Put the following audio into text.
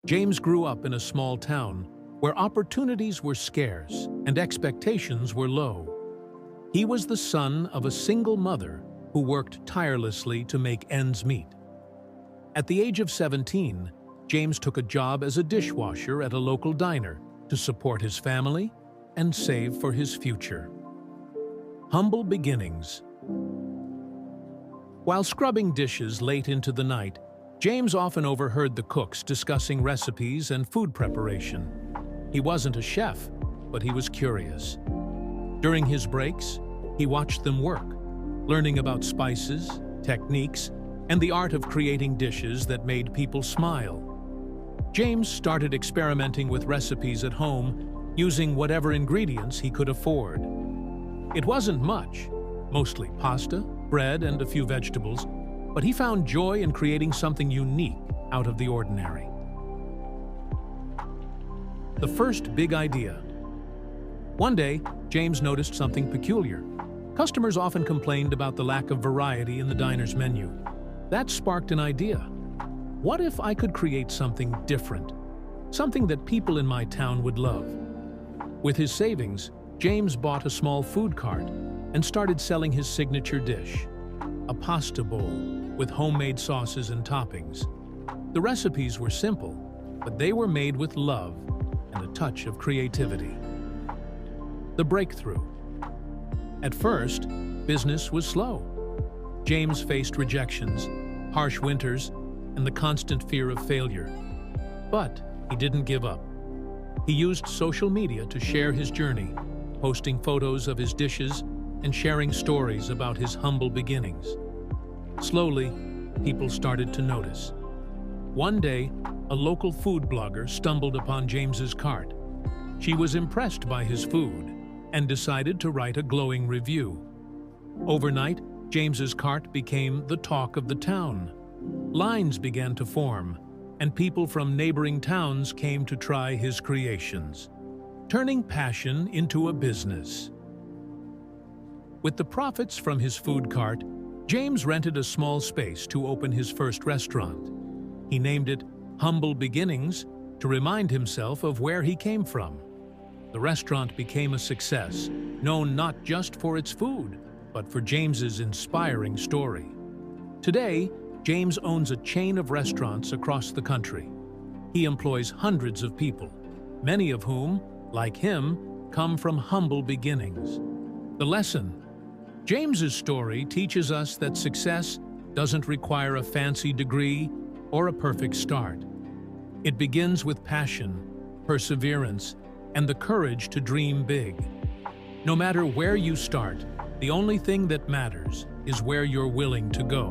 James grew up in a small town where opportunities were scarce and expectations were low. He was the son of a single mother who worked tirelessly to make ends meet. At the age of 17, James took a job as a dishwasher at a local diner to support his family and save for his future. Humble beginnings. While scrubbing dishes late into the night, James often overheard the cooks discussing recipes and food preparation. He wasn't a chef, but he was curious. During his breaks, he watched them work, learning about spices, techniques, and the art of creating dishes that made people smile. James started experimenting with recipes at home, using whatever ingredients he could afford. It wasn't much, mostly pasta, bread, and a few vegetables, but he found joy in creating something unique out of the ordinary. The first big idea. One day, James noticed something peculiar. Customers often complained about the lack of variety in the diner's menu. That sparked an idea. What if I could create something different? Something that people in my town would love. With his savings, James bought a small food cart and started selling his signature dish, a pasta bowl with homemade sauces and toppings. The recipes were simple, but they were made with love and a touch of creativity. The breakthrough. At first, business was slow. James faced rejections, harsh winters, and the constant fear of failure. But he didn't give up. He used social media to share his journey, posting photos of his dishes and sharing stories about his humble beginnings. Slowly, people started to notice. One day, a local food blogger stumbled upon James's cart. She was impressed by his food and decided to write a glowing review. Overnight, James's cart became the talk of the town. Lines began to form, and people from neighboring towns came to try his creations, turning passion into a business. With the profits from his food cart, James rented a small space to open his first restaurant. He named it Humble Beginnings to remind himself of where he came from. The restaurant became a success, known not just for its food, but for James's inspiring story. Today, James owns a chain of restaurants across the country. He employs hundreds of people, many of whom, like him, come from humble beginnings. The lesson: James's story teaches us that success doesn't require a fancy degree or a perfect start. It begins with passion, perseverance, and the courage to dream big. No matter where you start, the only thing that matters is where you're willing to go.